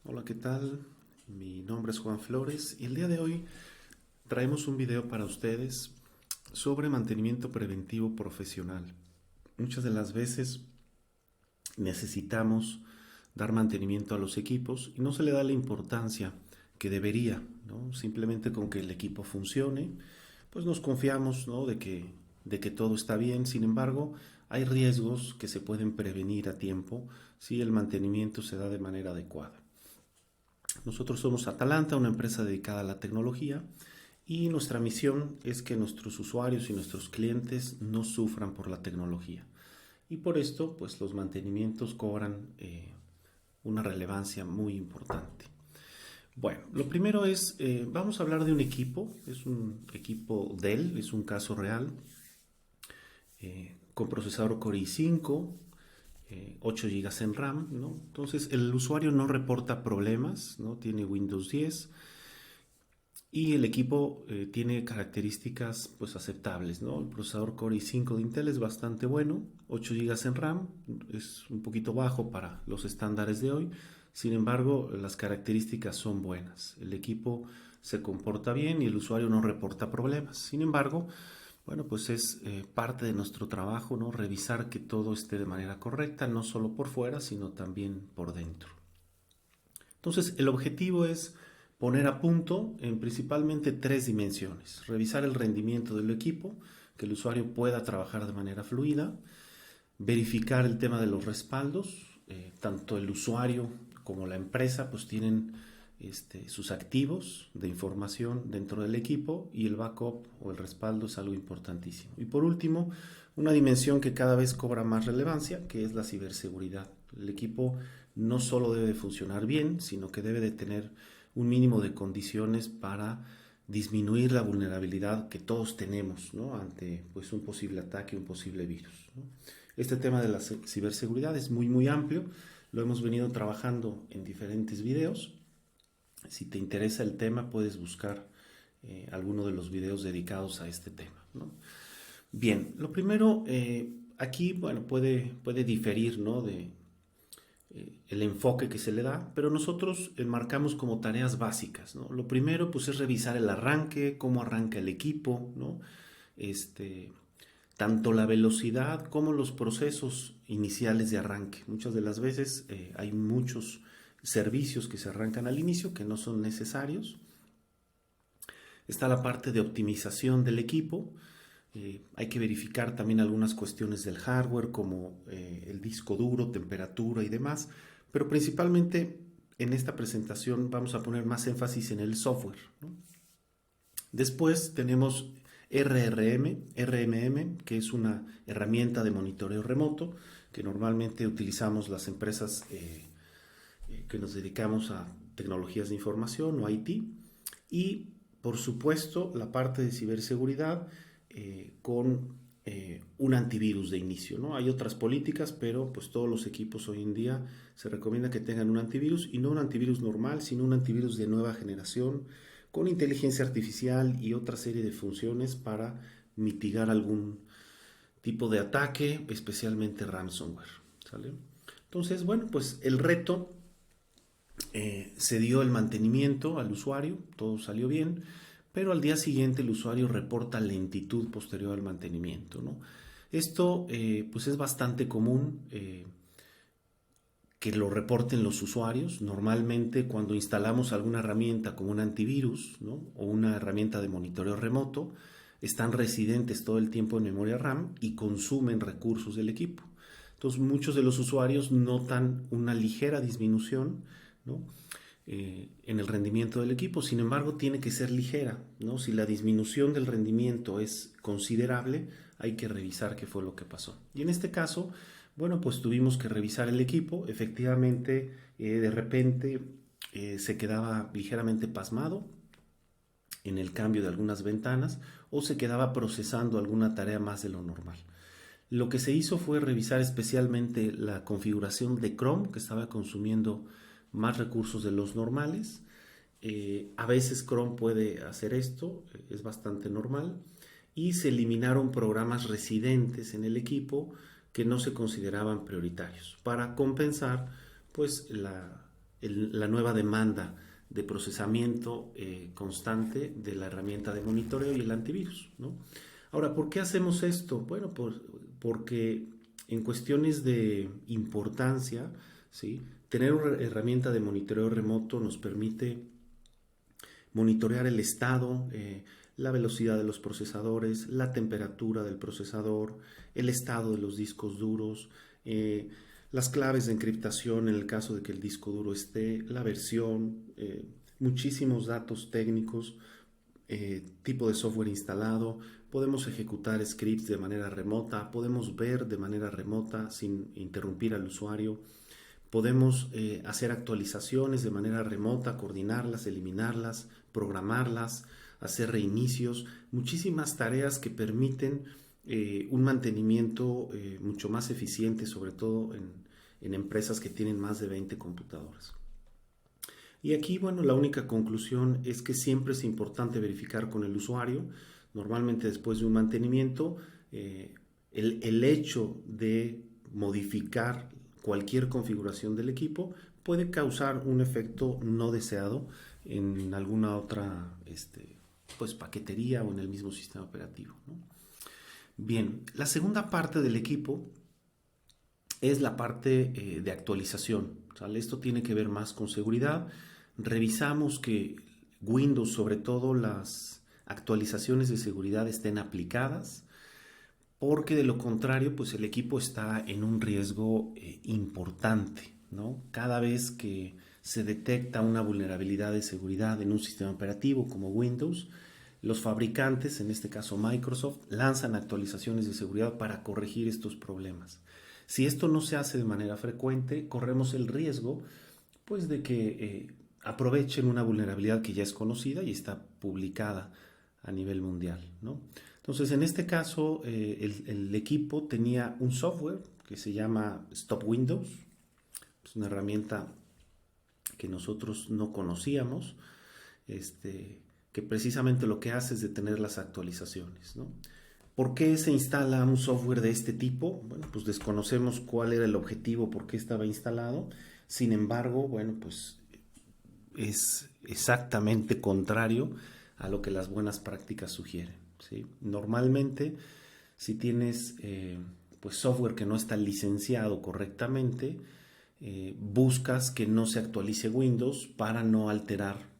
Hola, ¿qué tal? Mi nombre es Juan Flores y el día de hoy traemos un video para ustedes sobre mantenimiento preventivo profesional. Muchas de las veces necesitamos dar mantenimiento a los equipos y no se le da la importancia que debería, ¿no? Simplemente con que el equipo funcione, pues nos confiamos, ¿no? de que todo está bien. Sin embargo, hay riesgos que se pueden prevenir a tiempo si el mantenimiento se da de manera adecuada. Nosotros somos Atalanta, una empresa dedicada a la tecnología, y nuestra misión es que nuestros usuarios y nuestros clientes no sufran por la tecnología. Y por esto, pues los mantenimientos cobran una relevancia muy importante. Bueno, lo primero es, vamos a hablar de un equipo, es un equipo Dell, es un caso real, con procesador Core i5, 8 GB en RAM, ¿no? Entonces el usuario no reporta problemas, ¿no? Tiene Windows 10 y el equipo tiene características pues aceptables, ¿no? El procesador Core i5 de Intel es bastante bueno, 8 GB en RAM, es un poquito bajo para los estándares de hoy. Sin embargo, las características son buenas. El equipo se comporta bien y el usuario no reporta problemas. Sin embargo, bueno, pues es parte de nuestro trabajo, ¿no? Revisar que todo esté de manera correcta, no solo por fuera, sino también por dentro. Entonces, el objetivo es poner a punto en principalmente tres dimensiones. Revisar el rendimiento del equipo, que el usuario pueda trabajar de manera fluida. Verificar el tema de los respaldos. Tanto el usuario como la empresa pues tienen sus activos de información dentro del equipo, y el backup o el respaldo es algo importantísimo. Y por último, una dimensión que cada vez cobra más relevancia, que es la ciberseguridad. El equipo no solo debe funcionar bien, sino que debe de tener un mínimo de condiciones para disminuir la vulnerabilidad que todos tenemos, ¿no? Ante pues, un posible ataque, un posible virus, ¿no? Este tema de la ciberseguridad es muy amplio, lo hemos venido trabajando en diferentes videos. Si te interesa el tema, puedes buscar alguno de los videos dedicados a este tema, ¿no? Bien, lo primero, aquí, bueno, puede diferir, ¿no? De el enfoque que se le da, pero nosotros enmarcamos como tareas básicas, ¿no? Lo primero, pues, es revisar el arranque, cómo arranca el equipo, ¿no? Este, Tanto la velocidad como los procesos iniciales de arranque. Muchas de las veces hay muchos servicios que se arrancan al inicio que no son necesarios. Está la parte de optimización del equipo. Hay que verificar también algunas cuestiones del hardware como el disco duro, temperatura y demás, pero principalmente en esta presentación vamos a poner más énfasis en el software, ¿no? Después tenemos RMM, que es una herramienta de monitoreo remoto que normalmente utilizamos las empresas que nos dedicamos a tecnologías de información o IT. Y por supuesto la parte de ciberseguridad con un antivirus de inicio, ¿no? Hay otras políticas, pero pues todos los equipos hoy en día se recomienda que tengan un antivirus, y no un antivirus normal, sino un antivirus de nueva generación con inteligencia artificial y otra serie de funciones para mitigar algún tipo de ataque, especialmente ransomware, ¿sale? Entonces, bueno, pues el reto, se dio el mantenimiento al usuario, todo salió bien, pero al día siguiente el usuario reporta lentitud posterior al mantenimiento, ¿no? Esto pues es bastante común, que lo reporten los usuarios. Normalmente cuando instalamos alguna herramienta como un antivirus, ¿no? O una herramienta de monitoreo remoto, están residentes todo el tiempo en memoria RAM y consumen recursos del equipo. Entonces muchos de los usuarios notan una ligera disminución, ¿no? En el rendimiento del equipo. Sin embargo, tiene que ser ligera, ¿no? Si la disminución del rendimiento es considerable, hay que revisar qué fue lo que pasó. Y en este caso, bueno, pues tuvimos que revisar el equipo. Efectivamente, de repente se quedaba ligeramente pasmado en el cambio de algunas ventanas, o se quedaba procesando alguna tarea más de lo normal. Lo que se hizo fue revisar especialmente la configuración de Chrome, que estaba consumiendo más recursos de los normales. A veces Chrome puede hacer esto, es bastante normal. Y se eliminaron programas residentes en el equipo que no se consideraban prioritarios para compensar pues la nueva demanda de procesamiento constante de la herramienta de monitoreo y el antivirus, ¿no? Ahora, ¿por qué hacemos esto? Bueno, porque en cuestiones de importancia, ¿sí? Tener una herramienta de monitoreo remoto nos permite monitorear el estado, la velocidad de los procesadores, la temperatura del procesador, el estado de los discos duros, las claves de encriptación en el caso de que el disco duro esté, la versión, muchísimos datos técnicos, tipo de software instalado, podemos ejecutar scripts de manera remota, podemos ver de manera remota sin interrumpir al usuario, podemos hacer actualizaciones de manera remota, coordinarlas, eliminarlas, programarlas, hacer reinicios, muchísimas tareas que permiten un mantenimiento mucho más eficiente, sobre todo en empresas que tienen más de 20 computadoras. Y aquí, bueno, la única conclusión es que siempre es importante verificar con el usuario, normalmente después de un mantenimiento, el hecho de modificar cualquier configuración del equipo puede causar un efecto no deseado en alguna otra pues, paquetería o en el mismo sistema operativo, ¿no? Bien, la segunda parte del equipo es la parte de actualización, ¿sale? Esto tiene que ver más con seguridad. Revisamos que Windows, sobre todo las actualizaciones de seguridad, estén aplicadas, porque de lo contrario, pues el equipo está en un riesgo importante, ¿no? Cada vez que se detecta una vulnerabilidad de seguridad en un sistema operativo como Windows, los fabricantes, en este caso Microsoft, lanzan actualizaciones de seguridad para corregir estos problemas. Si esto no se hace de manera frecuente, corremos el riesgo, pues, de que aprovechen una vulnerabilidad que ya es conocida y está publicada a nivel mundial, ¿no? Entonces, en este caso, el equipo tenía un software que se llama Stop Windows. Es una herramienta que nosotros no conocíamos, que precisamente lo que hace es detener las actualizaciones, ¿no? ¿Por qué se instala un software de este tipo? Bueno, pues desconocemos cuál era el objetivo, por qué estaba instalado. Sin embargo, bueno, pues es exactamente contrario a lo que las buenas prácticas sugieren, ¿sí? Normalmente, si tienes pues software que no está licenciado correctamente, buscas que no se actualice Windows para no alterar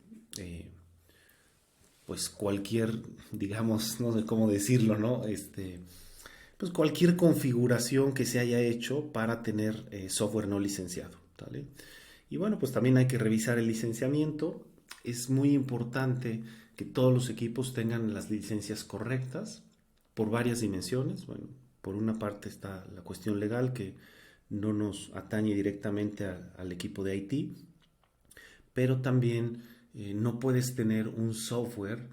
pues cualquier, digamos, no sé cómo decirlo, ¿no? Pues cualquier configuración que se haya hecho para tener software no licenciado, ¿vale? Y bueno, pues también hay que revisar el licenciamiento. Es muy importante que todos los equipos tengan las licencias correctas por varias dimensiones. Bueno, por una parte está la cuestión legal que no nos atañe directamente al equipo de IT, pero también no puedes tener un software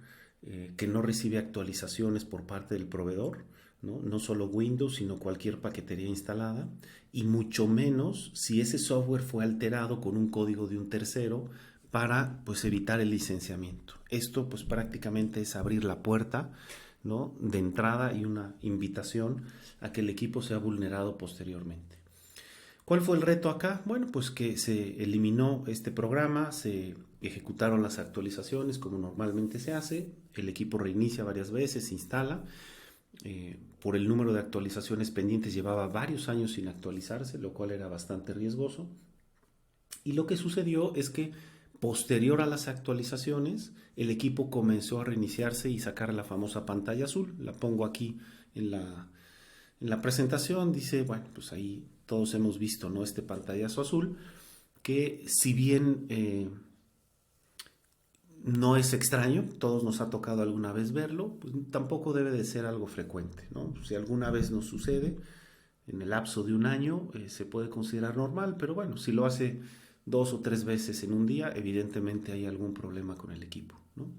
que no recibe actualizaciones por parte del proveedor, ¿no? No solo Windows, sino cualquier paquetería instalada, y mucho menos si ese software fue alterado con un código de un tercero para, pues, evitar el licenciamiento. Esto, pues, prácticamente es abrir la puerta, ¿no?, de entrada y una invitación a que el equipo sea vulnerado posteriormente. ¿Cuál fue el reto acá? Bueno, pues que se eliminó este programa, se ejecutaron las actualizaciones como normalmente se hace, el equipo reinicia varias veces, se instala. Por el número de actualizaciones pendientes llevaba varios años sin actualizarse, lo cual era bastante riesgoso. Y lo que sucedió es que posterior a las actualizaciones, el equipo comenzó a reiniciarse y sacar la famosa pantalla azul. La pongo aquí en la presentación. Dice, bueno, pues ahí todos hemos visto, ¿no?, este pantallazo azul, que si bien no es extraño, todos nos ha tocado alguna vez verlo, pues tampoco debe de ser algo frecuente, ¿no? Si alguna vez nos sucede en el lapso de un año, se puede considerar normal, pero bueno, si lo hace 2 o 3 veces en un día, evidentemente hay algún problema con el equipo, ¿no?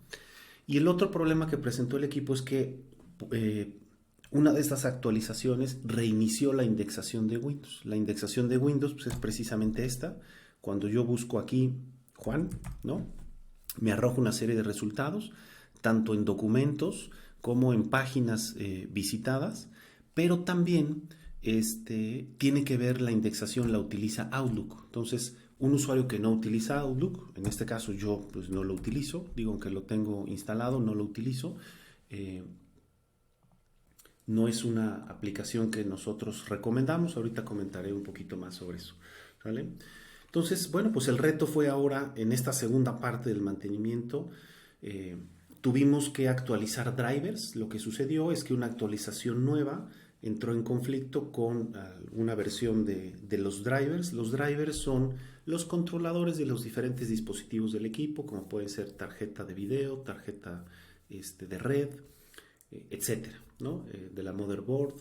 Y el otro problema que presentó el equipo es que una de estas actualizaciones reinició la indexación de Windows. La indexación de Windows, pues, es precisamente esta. Cuando yo busco aquí Juan, ¿no?, me arroja una serie de resultados, tanto en documentos como en páginas visitadas, pero también tiene que ver la indexación, la utiliza Outlook. Entonces, un usuario que no utiliza Outlook, en este caso yo pues no lo utilizo, digo, aunque lo tengo instalado, no lo utilizo. Eh, no es una aplicación que nosotros recomendamos, ahorita comentaré un poquito más sobre eso, ¿vale? Entonces, bueno, pues el reto fue ahora en esta segunda parte del mantenimiento. eh, Tuvimos que actualizar drivers. Lo que sucedió es que una actualización nueva entró en conflicto con una versión de los drivers. Los drivers son los controladores de los diferentes dispositivos del equipo, como pueden ser tarjeta de video, tarjeta de red, etcétera, ¿no? De la motherboard.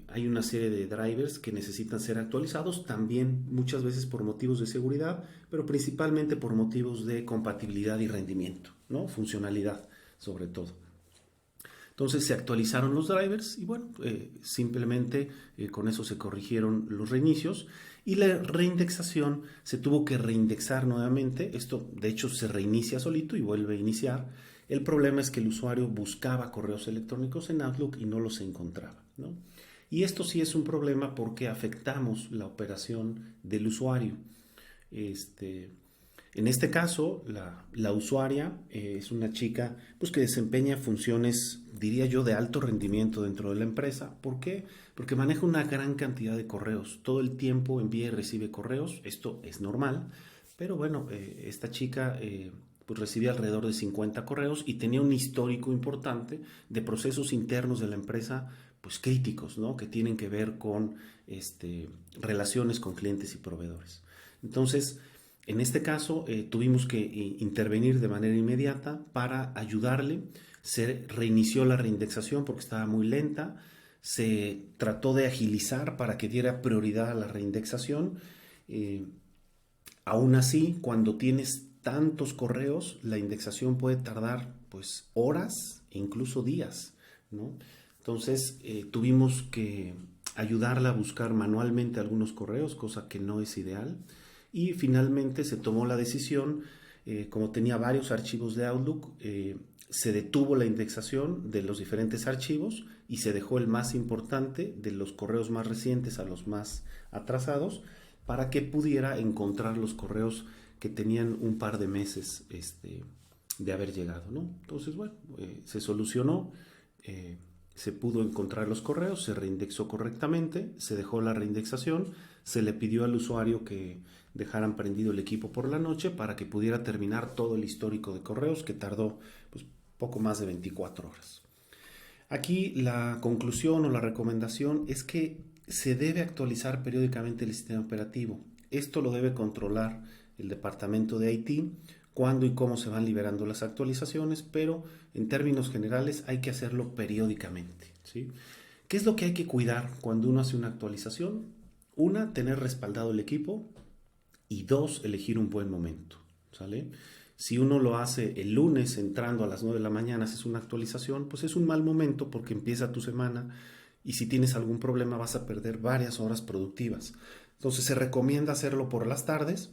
Hay una serie de drivers que necesitan ser actualizados, también muchas veces por motivos de seguridad, pero principalmente por motivos de compatibilidad y rendimiento, ¿no? Funcionalidad sobre todo. Entonces se actualizaron los drivers y bueno, simplemente con eso se corrigieron los reinicios y la reindexación se tuvo que reindexar nuevamente. Esto de hecho se reinicia solito y vuelve a iniciar. El problema es que el usuario buscaba correos electrónicos en Outlook y no los encontraba, ¿no? Y esto sí es un problema porque afectamos la operación del usuario. En este caso, la usuaria es una chica pues, que desempeña funciones, diría yo, de alto rendimiento dentro de la empresa. ¿Por qué? Porque maneja una gran cantidad de correos. Todo el tiempo envía y recibe correos. Esto es normal. Pero bueno, esta chica pues recibía alrededor de 50 correos y tenía un histórico importante de procesos internos de la empresa pues críticos, ¿no? Que tienen que ver con relaciones con clientes y proveedores. Entonces, en este caso, tuvimos que intervenir de manera inmediata para ayudarle. Se reinició la reindexación porque estaba muy lenta. Se trató de agilizar para que diera prioridad a la reindexación. Aún así, cuando tienes tantos correos, la indexación puede tardar pues horas e incluso días, ¿no? Entonces, tuvimos que ayudarla a buscar manualmente algunos correos, cosa que no es ideal. Y finalmente se tomó la decisión, como tenía varios archivos de Outlook, se detuvo la indexación de los diferentes archivos y se dejó el más importante de los correos más recientes a los más atrasados para que pudiera encontrar los correos que tenían un par de meses de haber llegado, ¿no? Entonces, bueno, se solucionó, se pudo encontrar los correos, se reindexó correctamente, se dejó la reindexación, se le pidió al usuario que dejaran prendido el equipo por la noche para que pudiera terminar todo el histórico de correos que tardó pues, poco más de 24 horas. Aquí la conclusión o la recomendación es que se debe actualizar periódicamente el sistema operativo. Esto lo debe controlar el departamento de IT, cuándo y cómo se van liberando las actualizaciones, pero en términos generales hay que hacerlo periódicamente, ¿sí? ¿Qué es lo que hay que cuidar cuando uno hace una actualización? Una, tener respaldado el equipo y dos, elegir un buen momento, ¿sale? Si uno lo hace el lunes entrando a las 9 de la mañana, haces una actualización, pues es un mal momento porque empieza tu semana y si tienes algún problema vas a perder varias horas productivas. Entonces se recomienda hacerlo por las tardes,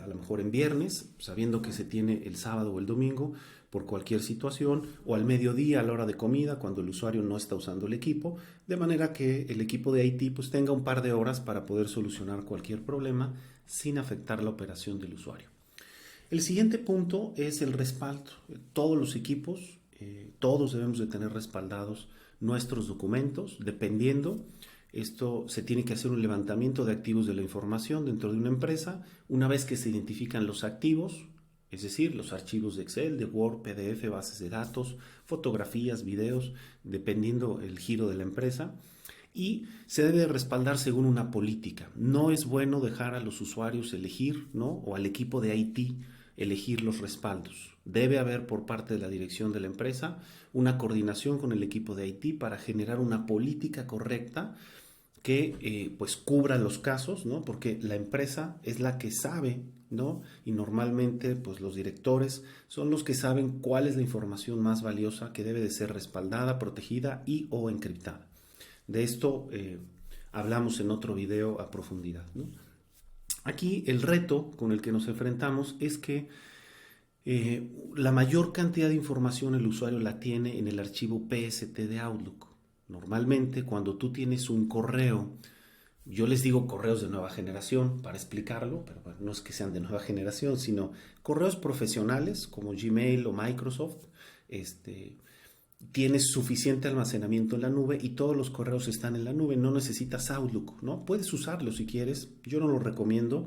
a lo mejor en viernes, sabiendo que se tiene el sábado o el domingo por cualquier situación, o al mediodía a la hora de comida cuando el usuario no está usando el equipo, de manera que el equipo de IT pues tenga un par de horas para poder solucionar cualquier problema sin afectar la operación del usuario. El siguiente punto es el respaldo. Todos los equipos, todos debemos de tener respaldados nuestros documentos, dependiendo. Esto se tiene que hacer un levantamiento de activos de la información dentro de una empresa. Una vez que se identifican los activos, es decir, los archivos de Excel, de Word, PDF, bases de datos, fotografías, videos, dependiendo el giro de la empresa. Y se debe respaldar según una política. No es bueno dejar a los usuarios elegir, ¿no? O al equipo de IT elegir los respaldos. Debe haber por parte de la dirección de la empresa una coordinación con el equipo de IT para generar una política correcta que pues cubra los casos, ¿no? Porque la empresa es la que sabe, ¿no? Y normalmente pues los directores son los que saben cuál es la información más valiosa que debe de ser respaldada, protegida y o encriptada. De esto hablamos en otro video a profundidad, ¿no? Aquí el reto con el que nos enfrentamos es que la mayor cantidad de información el usuario la tiene en el archivo PST de Outlook. Normalmente cuando tú tienes un correo yo les digo correos de nueva generación para explicarlo, pero bueno, no es que sean de nueva generación, sino correos profesionales como Gmail o Microsoft. Este, Tienes suficiente almacenamiento en la nube y todos los correos están en la nube, no necesitas Outlook, ¿no? Puedes usarlo si quieres, yo no lo recomiendo,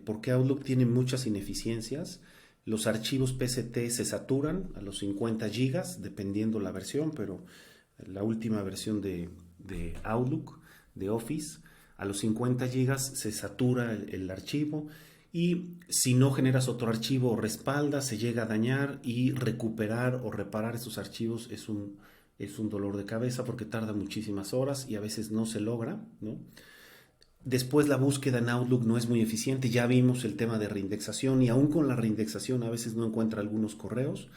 porque Outlook tiene muchas ineficiencias. Los archivos PST se saturan a los 50 gigas, dependiendo la versión, pero la última versión de Outlook, de Office, a los 50 gigas se satura el archivo, y si no generas otro archivo o respalda, se llega a dañar, y recuperar o reparar esos archivos es un dolor de cabeza porque tarda muchísimas horas y a veces no se logra, ¿no? Después la búsqueda en Outlook no es muy eficiente, ya vimos el tema de reindexación, y aún con la reindexación a veces no encuentra algunos correos.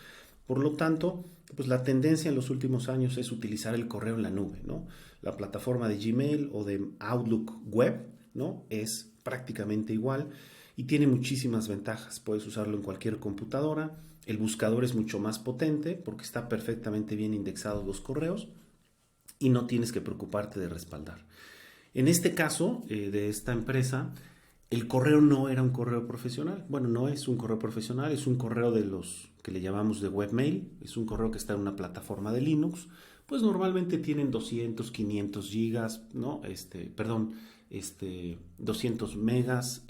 Por lo tanto, pues la tendencia en los últimos años es utilizar el correo en la nube, ¿no? La plataforma de Gmail o de Outlook Web, ¿no? Es prácticamente igual y tiene muchísimas ventajas. Puedes usarlo en cualquier computadora. El buscador es mucho más potente porque está perfectamente bien indexados los correos y no tienes que preocuparte de respaldar. En este caso de esta empresa, el correo no era un correo profesional. Bueno, no es un correo profesional, es un correo de los que le llamamos de webmail. Es un correo que está en una plataforma de Linux. Pues normalmente tienen 200, 500 gigas, ¿no? 200 megas,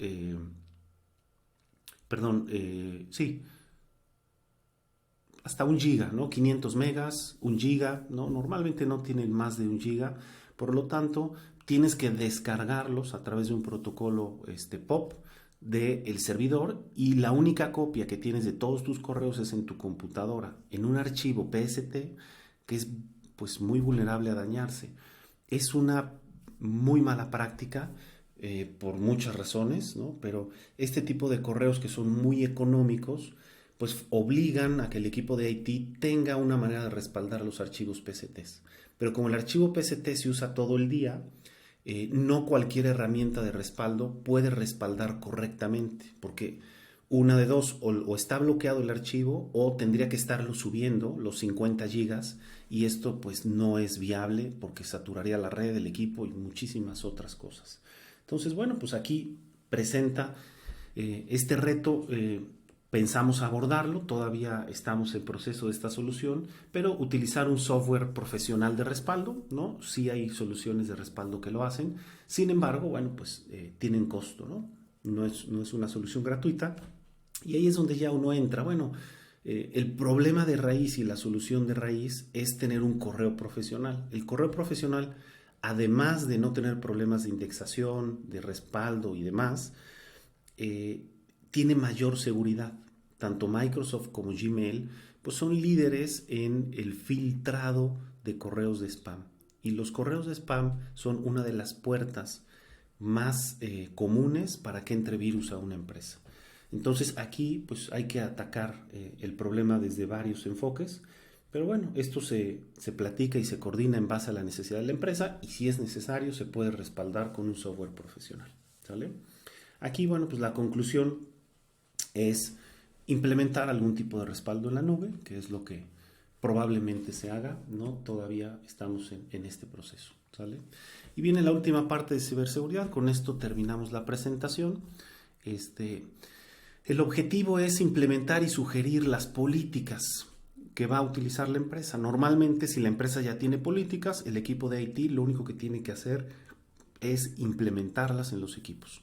sí, hasta un giga, ¿no? 500 megas, un giga, ¿no? Normalmente no tienen más de un giga, por lo tanto, tienes que descargarlos a través de un protocolo POP del servidor, y la única copia que tienes de todos tus correos es en tu computadora, en un archivo PST que es pues muy vulnerable a dañarse. Es una muy mala práctica por muchas razones, ¿no? Pero este tipo de correos que son muy económicos, pues obligan a que el equipo de IT tenga una manera de respaldar los archivos PSTs. Pero como el archivo PST se usa todo el día, no cualquier herramienta de respaldo puede respaldar correctamente, porque una de dos, o está bloqueado el archivo o tendría que estarlo subiendo los 50 gigas, y esto pues no es viable porque saturaría la red, el equipo y muchísimas otras cosas. Entonces, bueno, pues aquí presenta este reto. Pensamos abordarlo, todavía estamos en proceso de esta solución, pero utilizar un software profesional de respaldo, ¿no? Sí hay soluciones de respaldo que lo hacen, sin embargo, bueno, pues tienen costo, ¿no? No es una solución gratuita, y ahí es donde ya uno entra. Bueno, el problema de raíz y la solución de raíz es tener un correo profesional. El correo profesional, además de no tener problemas de indexación, de respaldo y demás, tiene mayor seguridad. Tanto Microsoft como Gmail pues son líderes en el filtrado de correos de spam. Y los correos de spam son una de las puertas más comunes para que entre virus a una empresa. Entonces aquí pues hay que atacar el problema desde varios enfoques. Pero bueno, esto se platica y se coordina en base a la necesidad de la empresa, y si es necesario se puede respaldar con un software profesional. ¿Sale? Aquí, bueno, pues la conclusión es implementar algún tipo de respaldo en la nube, que es lo que probablemente se haga, ¿no? Todavía estamos en este proceso, ¿sale? Y viene la última parte de ciberseguridad. Con esto terminamos la presentación. El objetivo es implementar y sugerir las políticas que va a utilizar la empresa. Normalmente, si la empresa ya tiene políticas, el equipo de IT lo único que tiene que hacer es implementarlas en los equipos.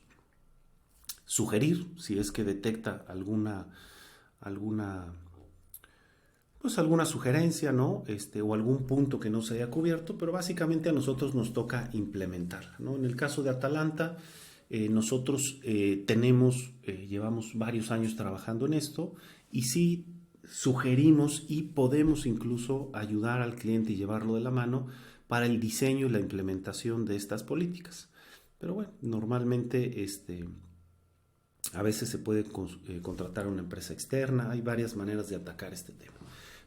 Sugerir, si es que detecta alguna sugerencia, ¿no? O algún punto que no se haya cubierto, pero básicamente a nosotros nos toca implementar, ¿no? En el caso de Atalanta, nosotros llevamos varios años trabajando en esto, y sí sugerimos y podemos incluso ayudar al cliente y llevarlo de la mano para el diseño y la implementación de estas políticas. Pero bueno, normalmente a veces se puede contratar a una empresa externa. Hay varias maneras de atacar este tema.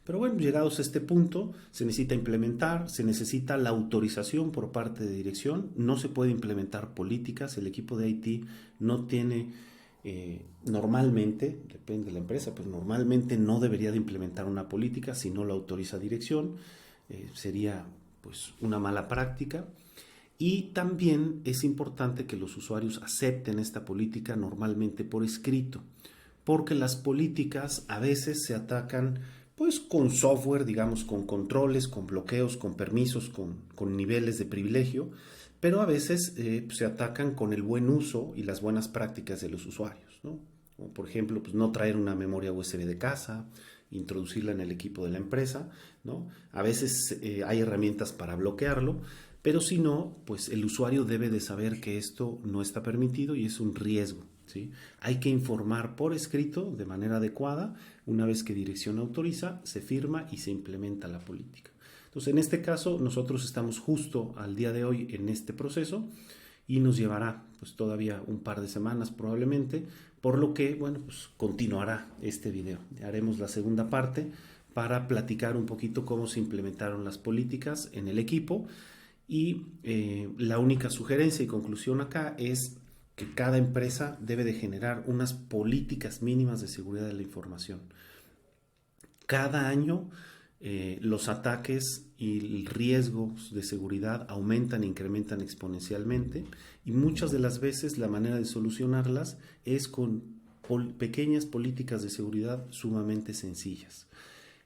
Pero bueno, llegados a este punto, se necesita implementar, se necesita la autorización por parte de dirección. No se puede implementar políticas. El equipo de IT no tiene, normalmente, depende de la empresa, pues normalmente no debería de implementar una política si no la autoriza dirección. Sería pues una mala práctica. Y también es importante que los usuarios acepten esta política normalmente por escrito, porque las políticas a veces se atacan pues con software, digamos, con controles, con bloqueos, con permisos, con niveles de privilegio, pero a veces se atacan con el buen uso y las buenas prácticas de los usuarios, ¿no? Como por ejemplo, pues no traer una memoria USB de casa, introducirla en el equipo de la empresa, ¿no? A veces hay herramientas para bloquearlo, pero si no, pues el usuario debe de saber que esto no está permitido y es un riesgo, ¿sí? Hay que informar por escrito de manera adecuada. Una vez que dirección autoriza, se firma y se implementa la política. Entonces, en este caso, nosotros estamos justo al día de hoy en este proceso y nos llevará pues todavía un par de semanas probablemente, por lo que, bueno, pues continuará este video. Haremos la segunda parte para platicar un poquito cómo se implementaron las políticas en el equipo y la única sugerencia y conclusión acá es que cada empresa debe de generar unas políticas mínimas de seguridad de la información. Cada año los ataques y riesgos de seguridad aumentan e incrementan exponencialmente y muchas de las veces la manera de solucionarlas es con pequeñas políticas de seguridad sumamente sencillas.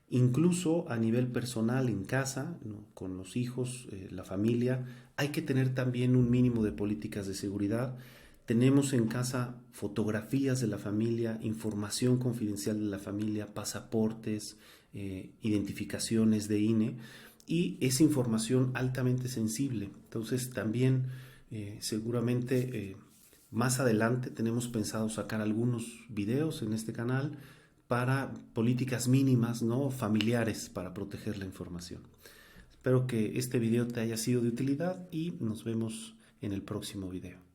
Incluso a nivel personal en casa, ¿no? Con los hijos, la familia, hay que tener también un mínimo de políticas de seguridad. Tenemos en casa fotografías de la familia, información confidencial de la familia, pasaportes, identificaciones de INE y es información altamente sensible. Entonces también seguramente más adelante tenemos pensado sacar algunos videos en este canal para políticas mínimas, ¿no? Familiares para proteger la información. Espero que este video te haya sido de utilidad y nos vemos en el próximo video.